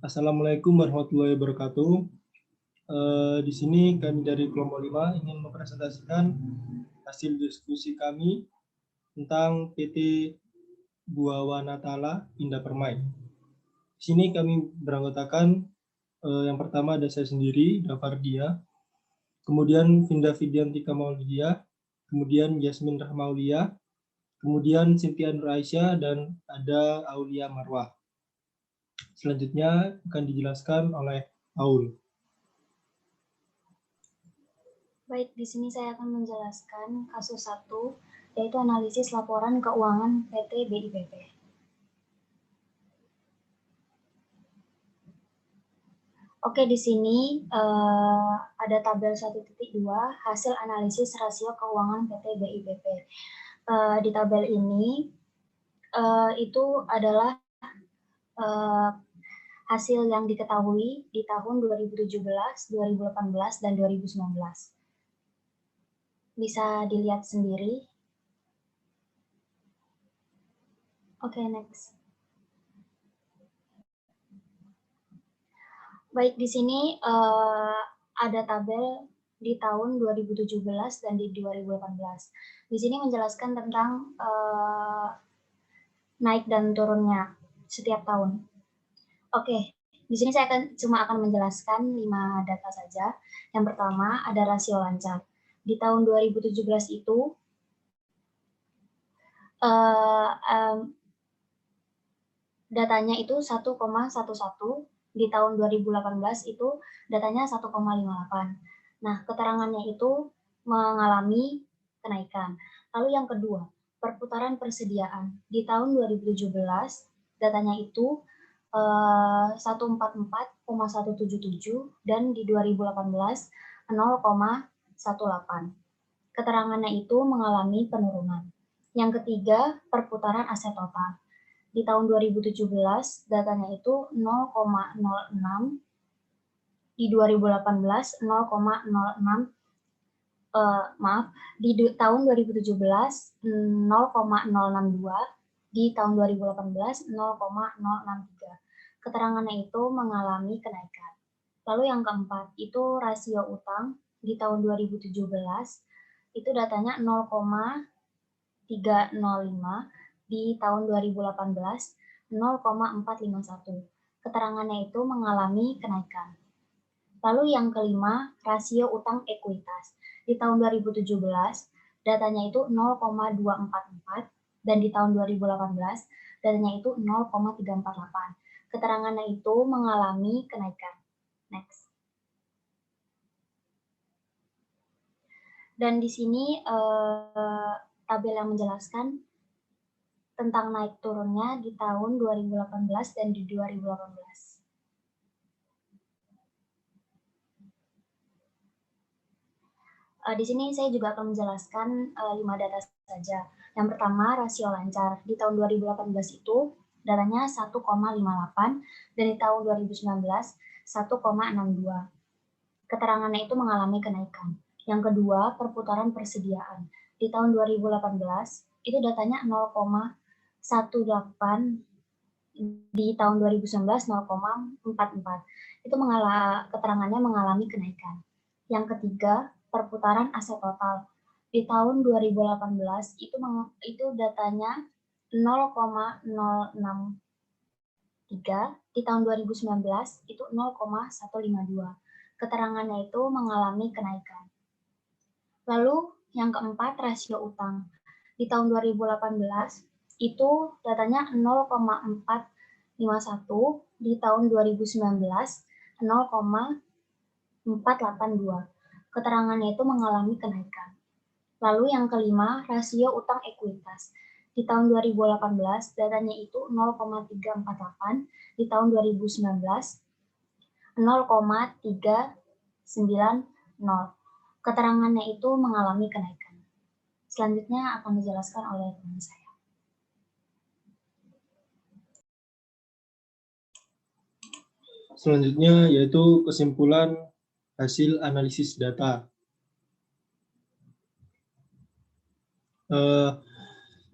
Assalamualaikum warahmatullahi wabarakatuh. Di sini kami dari kelompok 5 ingin mempresentasikan hasil diskusi kami tentang PT Buawanatala Indah Permai. Di sini kami beranggotakan yang pertama ada saya sendiri, Davardia, kemudian Vinda Vidiantika Maulidia, kemudian Yasmin Rahmaulia, kemudian Cynthia Nur Aisyah, dan ada Aulia Marwah. Selanjutnya akan dijelaskan oleh Aul. Baik, di sini saya akan menjelaskan kasus 1, yaitu analisis laporan keuangan PT BIPP. Oke, di sini ada tabel 1.2 hasil analisis rasio keuangan PT BIPP. Di tabel ini itu adalah hasil yang diketahui di tahun 2017, 2018, dan 2019. Bisa dilihat sendiri. Oke, next. Baik, di sini ada tabel di tahun 2017 dan di 2018. Di sini menjelaskan tentang naik dan turunnya setiap tahun. Oke, di sini saya cuma akan menjelaskan 5 data saja. Yang pertama ada rasio lancar. Di tahun 2017 itu datanya itu 1,11, di tahun 2018 itu datanya 1,58. Nah, keterangannya itu mengalami kenaikan. Lalu yang kedua, perputaran persediaan. Di tahun 2017 datanya itu 144,177 dan di 2018 0,18. Keterangannya itu mengalami penurunan. Yang ketiga, perputaran aset total. Di tahun 2017 datanya itu 0,06, di 2018 0,06, di tahun 2017 0,062, di tahun 2018 0,063. Keterangannya itu mengalami kenaikan. Lalu yang keempat itu rasio utang. Di tahun 2017 itu datanya 0,305, di tahun 2018 0,451. Keterangannya itu mengalami kenaikan. Lalu yang kelima, rasio utang ekuitas. Di tahun 2017 datanya itu 0,244 dan di tahun 2018 datanya itu 0,348. Keterangannya itu mengalami kenaikan. Next. Dan di sini tabel yang menjelaskan tentang naik turunnya di tahun 2018 dan di 2018. Di sini saya juga akan menjelaskan 5 data saja. Yang pertama, rasio lancar. Di tahun 2018 itu datanya 1,58 dan di tahun 2019 1,62. Keterangannya itu mengalami kenaikan. Yang kedua, perputaran persediaan. Di tahun 2018 itu datanya 0,18, di tahun 2019 0,44. Itu keterangannya mengalami kenaikan. Yang ketiga, perputaran aset total. Di tahun 2018 itu datanya 0,063, di tahun 2019 itu 0,152. Keterangannya itu mengalami kenaikan. Lalu yang keempat, rasio utang. Di tahun 2018 itu datanya 0,451, di tahun 2019 0,482. Keterangannya itu mengalami kenaikan. Lalu yang kelima, rasio utang ekuitas. Di tahun 2018 datanya itu 0,348, di tahun 2019 0,390. Keterangannya itu mengalami kenaikan. Selanjutnya akan dijelaskan oleh teman saya. Selanjutnya yaitu kesimpulan hasil analisis data.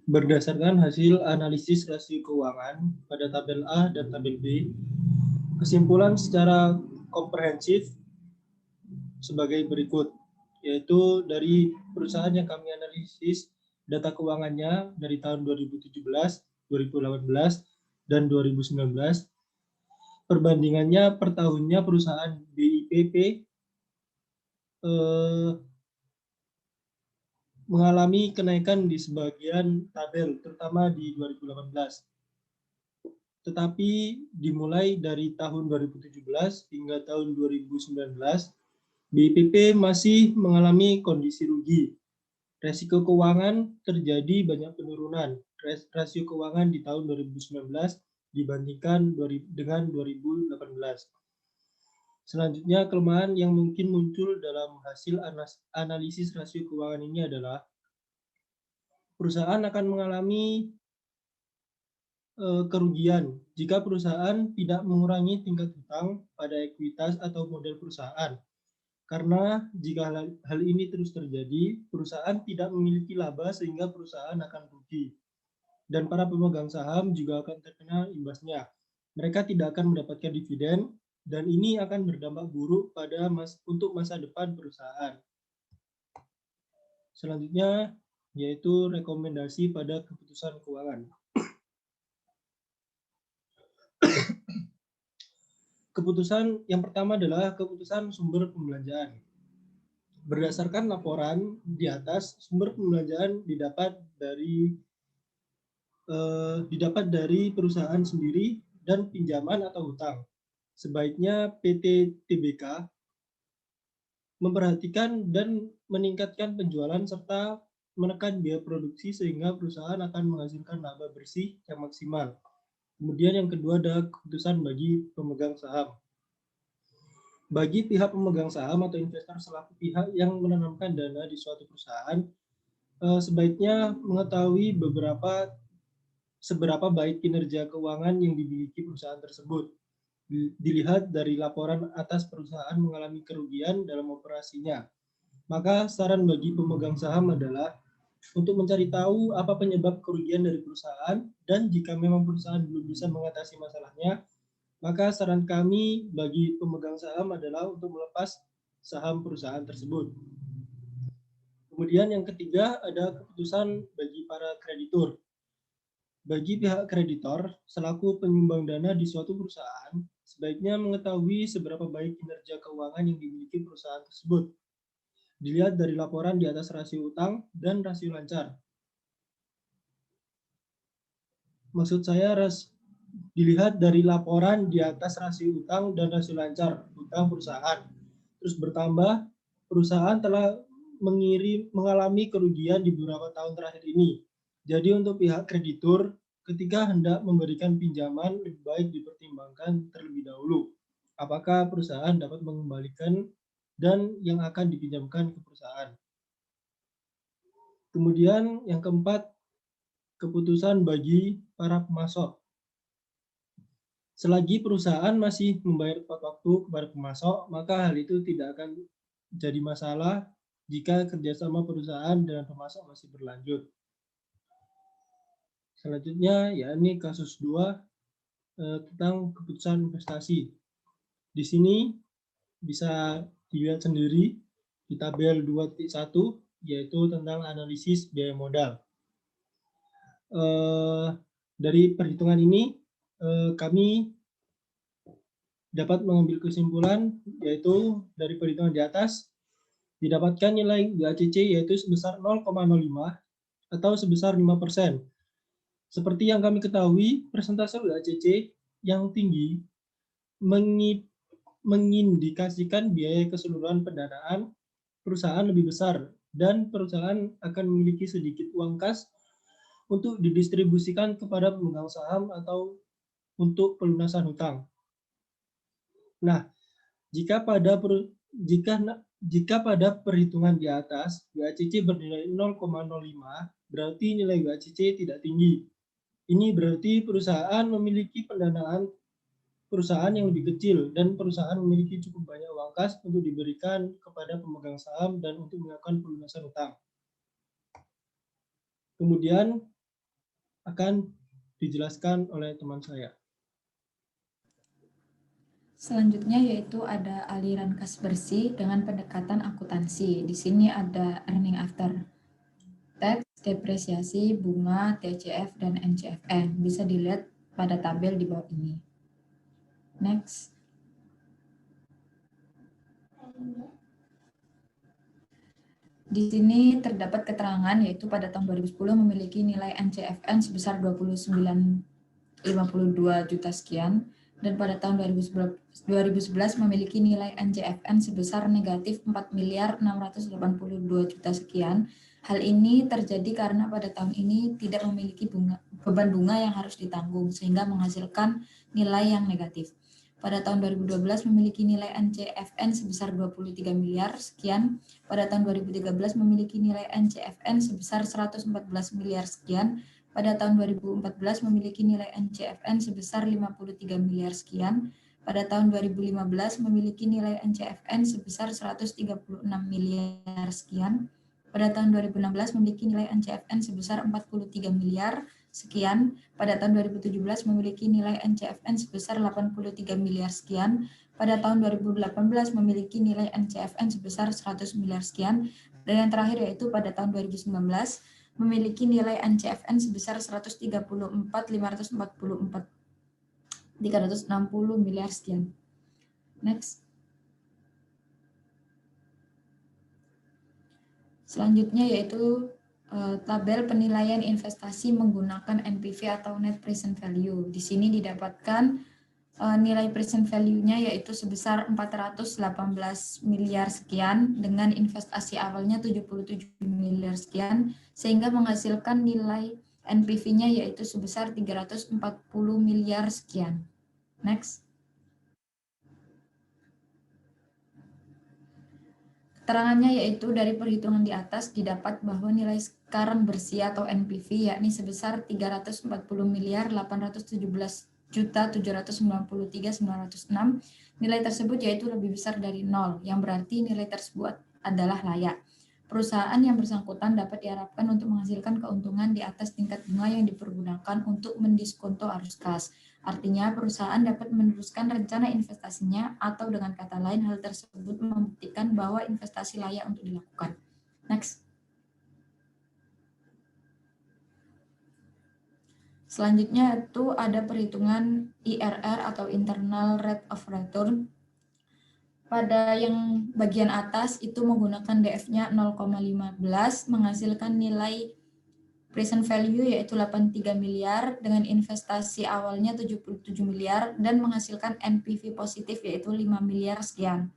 Berdasarkan hasil analisis rasio keuangan pada tabel A dan tabel B, kesimpulan secara komprehensif sebagai berikut, yaitu dari perusahaan yang kami analisis data keuangannya dari tahun 2017, 2018, dan 2019. Perbandingannya per tahunnya perusahaan BIPP mengalami kenaikan di sebagian tabel, terutama di 2018. Tetapi dimulai dari tahun 2017 hingga tahun 2019, BIPP masih mengalami kondisi rugi. Resiko keuangan terjadi banyak penurunan. Rasio keuangan di tahun 2019 dibandingkan dengan 2018. Selanjutnya, kelemahan yang mungkin muncul dalam hasil analisis rasio keuangan ini adalah perusahaan akan mengalami kerugian jika perusahaan tidak mengurangi tingkat hutang pada ekuitas atau modal perusahaan. Karena jika hal ini terus terjadi, perusahaan tidak memiliki laba sehingga perusahaan akan rugi. Dan para pemegang saham juga akan terkena imbasnya. Mereka tidak akan mendapatkan dividen dan ini akan berdampak buruk untuk masa depan perusahaan. Selanjutnya yaitu rekomendasi pada keputusan keuangan. Keputusan yang pertama adalah keputusan sumber pembelanjaan. Berdasarkan laporan di atas, sumber pembelanjaan didapat dari perusahaan sendiri dan pinjaman atau hutang. Sebaiknya PT TBK memperhatikan dan meningkatkan penjualan serta menekan biaya produksi sehingga perusahaan akan menghasilkan laba bersih yang maksimal. Kemudian yang kedua adalah keputusan bagi pemegang saham. Bagi pihak pemegang saham atau investor selaku pihak yang menanamkan dana di suatu perusahaan, sebaiknya mengetahui seberapa baik kinerja keuangan yang dimiliki perusahaan tersebut. Dilihat dari laporan atas perusahaan mengalami kerugian dalam operasinya. Maka saran bagi pemegang saham adalah untuk mencari tahu apa penyebab kerugian dari perusahaan dan jika memang perusahaan belum bisa mengatasi masalahnya, maka saran kami bagi pemegang saham adalah untuk melepas saham perusahaan tersebut. Kemudian yang ketiga ada keputusan bagi para kreditur. Bagi pihak kreditor, selaku penyumbang dana di suatu perusahaan, sebaiknya mengetahui seberapa baik kinerja keuangan yang dimiliki perusahaan tersebut. Dilihat dari laporan di atas rasio utang dan rasio lancar. Maksud saya dilihat dari laporan di atas rasio utang dan rasio lancar utang perusahaan. Terus bertambah, perusahaan telah mengalami kerugian di beberapa tahun terakhir ini. Jadi untuk pihak kreditur, ketika hendak memberikan pinjaman, lebih baik dipertimbangkan terlebih dahulu. Apakah perusahaan dapat mengembalikan dan yang akan dipinjamkan ke perusahaan. Kemudian yang keempat, keputusan bagi para pemasok. Selagi perusahaan masih membayar tepat waktu kepada pemasok, maka hal itu tidak akan jadi masalah jika kerjasama perusahaan dengan pemasok masih berlanjut. Selanjutnya, yakni kasus 2 tentang keputusan investasi. Di sini bisa dilihat sendiri di tabel 2.1, yaitu tentang analisis biaya modal. Dari perhitungan ini, kami dapat mengambil kesimpulan, yaitu dari perhitungan di atas, didapatkan nilai WACC yaitu sebesar 0,05 atau sebesar 5%. Seperti yang kami ketahui, persentase WACC yang tinggi mengindikasikan biaya keseluruhan pendanaan perusahaan lebih besar dan perusahaan akan memiliki sedikit uang kas untuk didistribusikan kepada pemegang saham atau untuk pelunasan hutang. Nah, jika pada perhitungan di atas WACC bernilai 0,05, berarti nilai WACC tidak tinggi. Ini berarti perusahaan memiliki pendanaan perusahaan yang lebih kecil dan perusahaan memiliki cukup banyak uang kas untuk diberikan kepada pemegang saham dan untuk melakukan pelunasan hutang. Kemudian akan dijelaskan oleh teman saya. Selanjutnya yaitu ada aliran kas bersih dengan pendekatan akuntansi. Di sini ada earning after tax, depresiasi, bunga, TCF, dan NCFN. Bisa dilihat pada tabel di bawah ini. Next. Di sini terdapat keterangan yaitu pada tahun 2010 memiliki nilai NCFN sebesar 29,52 juta sekian, dan pada tahun 2011 memiliki nilai NCFN sebesar negatif 4.682 juta sekian. Hal ini terjadi karena pada tahun ini tidak memiliki beban bunga yang harus ditanggung sehingga menghasilkan nilai yang negatif. Pada tahun 2012 memiliki nilai NCFN sebesar 23 miliar sekian. Pada tahun 2013 memiliki nilai NCFN sebesar 114 miliar sekian. Pada tahun 2014 memiliki nilai NCFN sebesar 53 miliar sekian. Pada tahun 2015 memiliki nilai NCFN sebesar 136 miliar sekian. Pada tahun 2016 memiliki nilai NCFN sebesar 43 miliar sekian. Pada tahun 2017 memiliki nilai NCFN sebesar 83 miliar sekian. Pada tahun 2018 memiliki nilai NCFN sebesar 100 miliar sekian. Dan yang terakhir yaitu pada tahun 2019 memiliki nilai NCFN sebesar 134.544.360 miliar sekian. Next. Selanjutnya yaitu tabel penilaian investasi menggunakan NPV atau Net Present Value. Di sini didapatkan nilai present value-nya yaitu sebesar 418 miliar sekian dengan investasi awalnya 77 miliar sekian sehingga menghasilkan nilai NPV-nya yaitu sebesar 340 miliar sekian. Next. Keterangannya yaitu dari perhitungan di atas didapat bahwa nilai sekarang bersih atau NPV yakni sebesar 340 miliar 817.793.906. Nilai tersebut yaitu lebih besar dari 0, yang berarti nilai tersebut adalah layak. Perusahaan yang bersangkutan dapat diharapkan untuk menghasilkan keuntungan di atas tingkat bunga yang dipergunakan untuk mendiskonto arus kas. Artinya, perusahaan dapat meneruskan rencana investasinya atau dengan kata lain hal tersebut membuktikan bahwa investasi layak untuk dilakukan. Next. Selanjutnya itu ada perhitungan IRR atau Internal Rate of Return. Pada yang bagian atas itu menggunakan DF-nya 0,15 menghasilkan nilai present value yaitu 83 miliar dengan investasi awalnya 77 miliar dan menghasilkan NPV positif yaitu 5 miliar sekian.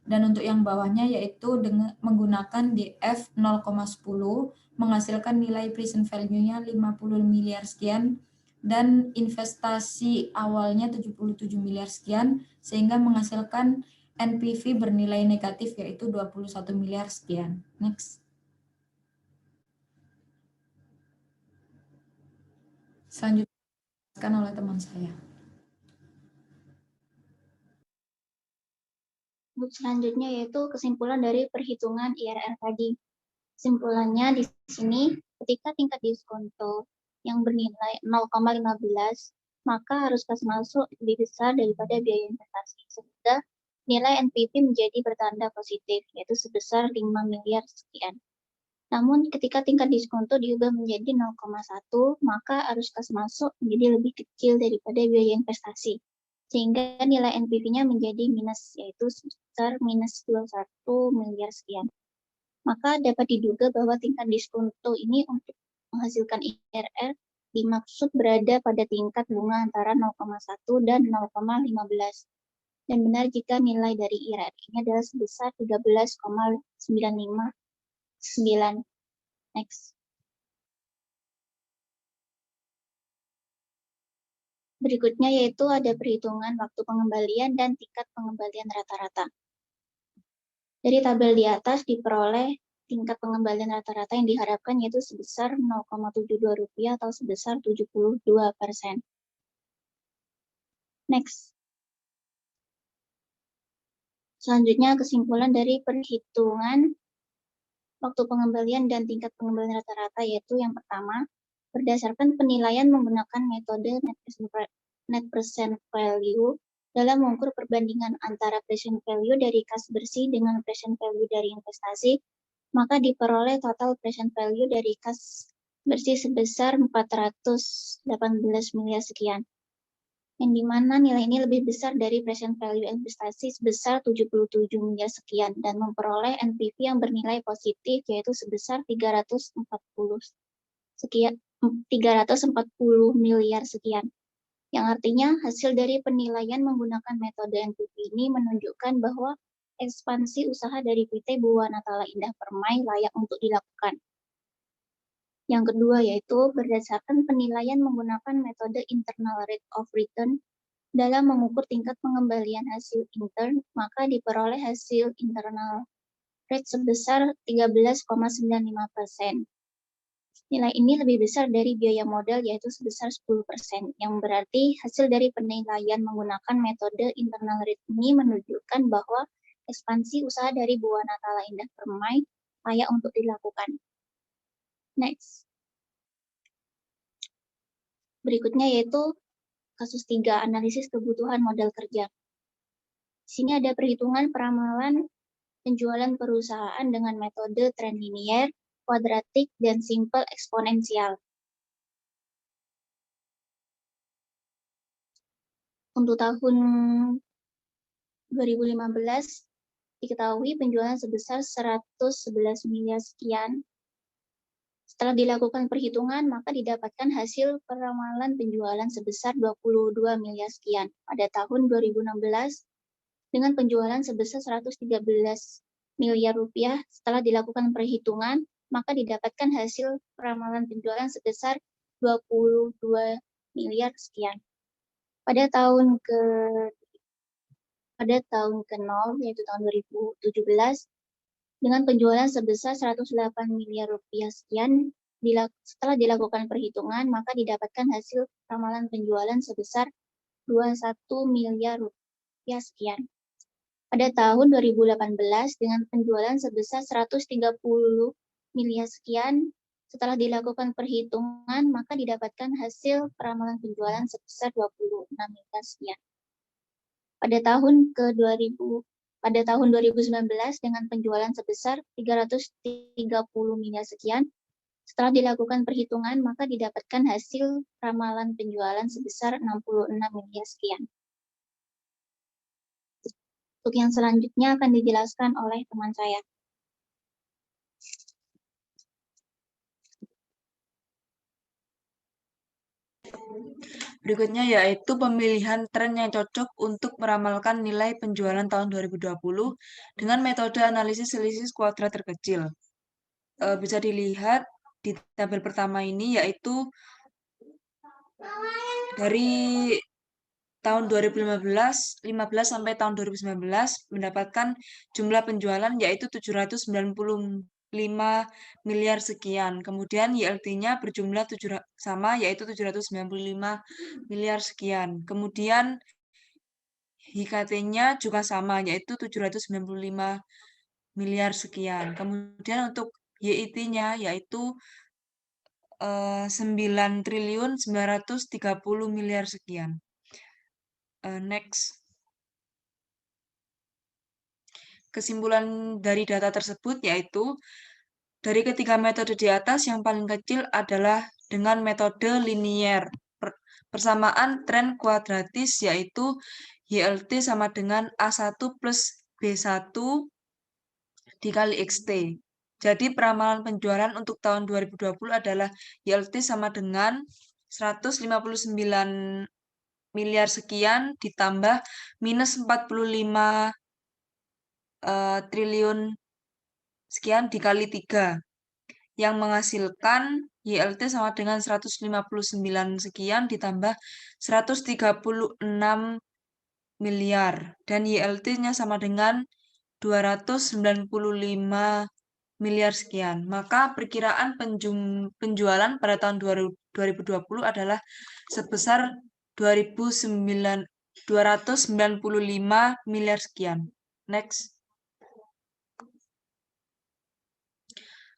Dan untuk yang bawahnya yaitu dengan menggunakan DF 0,10 menghasilkan nilai present value-nya 50 miliar sekian dan investasi awalnya 77 miliar sekian sehingga menghasilkan NPV bernilai negatif yaitu 21 miliar sekian. Next. Selanjutnya dijelaskan oleh teman saya. Selanjutnya yaitu kesimpulan dari perhitungan IRR tadi. Kesimpulannya di sini, ketika tingkat diskonto yang bernilai 0,15, maka arus kas masuk lebih besar daripada biaya investasi, sehingga nilai NPV menjadi bertanda positif, yaitu sebesar 5 miliar sekian. Namun ketika tingkat diskonto diubah menjadi 0,1, maka arus kas masuk menjadi lebih kecil daripada biaya investasi, sehingga nilai NPV-nya menjadi minus, yaitu sebesar minus 21 miliar sekian. Maka dapat diduga bahwa tingkat diskonto ini untuk menghasilkan IRR dimaksud berada pada tingkat bunga antara 0,1 dan 0,15. Dan benar jika nilai dari IRR ini adalah sebesar 13,959. Next. Berikutnya yaitu ada perhitungan waktu pengembalian dan tingkat pengembalian rata-rata. Dari tabel di atas diperoleh tingkat pengembalian rata-rata yang diharapkan yaitu sebesar 0,72 rupiah atau sebesar 72%. Next. Selanjutnya kesimpulan dari perhitungan waktu pengembalian dan tingkat pengembalian rata-rata yaitu yang pertama, berdasarkan penilaian menggunakan metode net present value, dalam mengukur perbandingan antara present value dari kas bersih dengan present value dari investasi, maka diperoleh total present value dari kas bersih sebesar 418 miliar sekian. Yang dimana nilai ini lebih besar dari present value investasi sebesar 77 miliar sekian dan memperoleh NPV yang bernilai positif yaitu sebesar 340 miliar sekian. Yang artinya hasil dari penilaian menggunakan metode NPV ini menunjukkan bahwa ekspansi usaha dari PT Buana Tala Indah Permai layak untuk dilakukan. Yang kedua yaitu berdasarkan penilaian menggunakan metode internal rate of return dalam mengukur tingkat pengembalian hasil intern, maka diperoleh hasil internal rate sebesar 13,95%. Nilai ini lebih besar dari biaya modal yaitu sebesar 10%, yang berarti hasil dari penilaian menggunakan metode internal rate ini menunjukkan bahwa ekspansi usaha dari Buana Tala Indah Permai layak untuk dilakukan. Next. Berikutnya yaitu kasus 3, analisis kebutuhan modal kerja. Di sini ada perhitungan peramalan penjualan perusahaan dengan metode tren linier, kuadratik, dan simple eksponensial. Untuk tahun 2015, diketahui penjualan sebesar 111 miliar sekian. Setelah dilakukan perhitungan, maka didapatkan hasil peramalan penjualan sebesar 22 miliar sekian. Pada tahun 2016, dengan penjualan sebesar 113 miliar rupiah, setelah dilakukan perhitungan, maka didapatkan hasil peramalan penjualan sebesar 22 miliar sekian. Pada tahun ke-0, yaitu tahun 2017, dengan penjualan sebesar 108 miliar rupiah sekian, setelah dilakukan perhitungan, maka didapatkan hasil ramalan penjualan sebesar 21 miliar rupiah sekian. Pada tahun 2018, dengan penjualan sebesar 130 miliar sekian, setelah dilakukan perhitungan, maka didapatkan hasil peramalan penjualan sebesar 26 miliar sekian. Pada tahun 2019 dengan penjualan sebesar 330 miliar sekian, setelah dilakukan perhitungan, maka didapatkan hasil ramalan penjualan sebesar 66 miliar sekian. Untuk yang selanjutnya akan dijelaskan oleh teman saya. Berikutnya yaitu pemilihan tren yang cocok untuk meramalkan nilai penjualan tahun 2020 dengan metode analisis selisih kuadrat terkecil. Bisa dilihat di tabel pertama ini yaitu dari tahun 2015 sampai tahun 2019 mendapatkan jumlah penjualan yaitu 795 miliar sekian. Kemudian YLT-nya berjumlah sama yaitu 795 miliar sekian. Kemudian HKT-nya juga sama yaitu 795 miliar sekian. Kemudian untuk YIT-nya yaitu 9.930 miliar sekian. Next. Kesimpulan dari data tersebut yaitu dari ketiga metode di atas yang paling kecil adalah dengan metode linier. Persamaan tren kuadratis yaitu YLT sama dengan A1 plus B1 dikali XT. Jadi peramalan penjualan untuk tahun 2020 adalah YLT sama dengan 159 miliar sekian ditambah minus 45 triliun sekian dikali 3 yang menghasilkan YLT sama dengan 159 sekian ditambah 136 miliar dan YLT-nya sama dengan 295 miliar sekian. Maka perkiraan penjualan pada tahun 2020 adalah sebesar 295 miliar sekian. Next.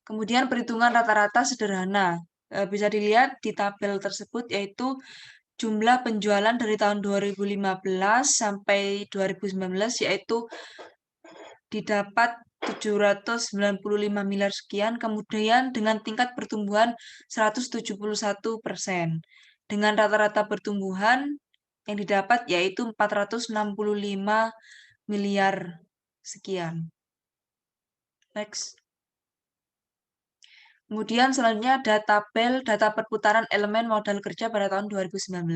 Kemudian perhitungan rata-rata sederhana. Bisa dilihat di tabel tersebut yaitu jumlah penjualan dari tahun 2015 sampai 2019 yaitu didapat 795 miliar sekian, kemudian dengan tingkat pertumbuhan 171%. Dengan rata-rata pertumbuhan yang didapat yaitu 465 miliar sekian. Next. Kemudian selanjutnya ada tabel data perputaran elemen modal kerja pada tahun 2019.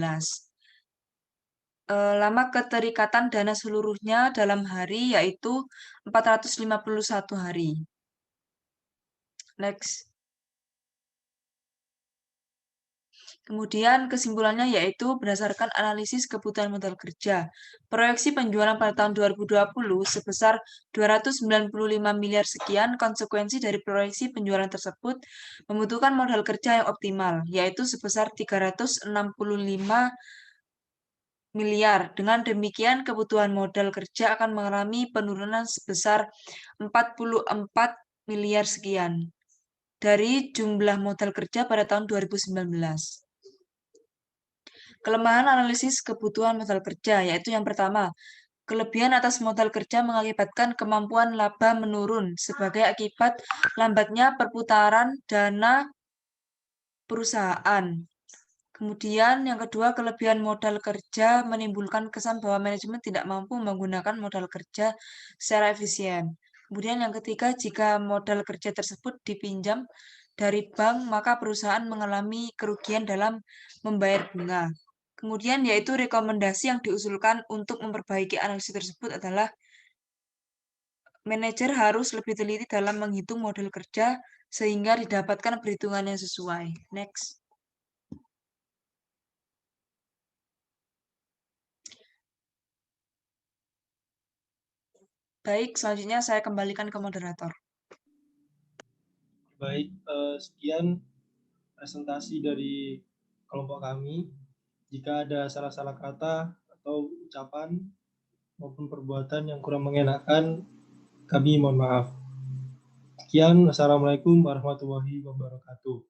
Lama keterikatan dana seluruhnya dalam hari yaitu 451 hari. Next. Kemudian kesimpulannya yaitu berdasarkan analisis kebutuhan modal kerja. Proyeksi penjualan pada tahun 2020 sebesar 295 miliar sekian, konsekuensi dari proyeksi penjualan tersebut membutuhkan modal kerja yang optimal, yaitu sebesar 365 miliar. Dengan demikian, kebutuhan modal kerja akan mengalami penurunan sebesar 44 miliar sekian dari jumlah modal kerja pada tahun 2019. Kelemahan analisis kebutuhan modal kerja, yaitu yang pertama, kelebihan atas modal kerja mengakibatkan kemampuan laba menurun sebagai akibat lambatnya perputaran dana perusahaan. Kemudian yang kedua, kelebihan modal kerja menimbulkan kesan bahwa manajemen tidak mampu menggunakan modal kerja secara efisien. Kemudian yang ketiga, jika modal kerja tersebut dipinjam dari bank, maka perusahaan mengalami kerugian dalam membayar bunga. Kemudian yaitu rekomendasi yang diusulkan untuk memperbaiki analisis tersebut adalah manajer harus lebih teliti dalam menghitung modal kerja sehingga didapatkan perhitungan yang sesuai. Next. Baik, selanjutnya saya kembalikan ke moderator. Baik, sekian presentasi dari kelompok kami. Jika ada salah-salah kata atau ucapan maupun perbuatan yang kurang mengenakan, kami mohon maaf. Sekian, wassalamualaikum warahmatullahi wabarakatuh.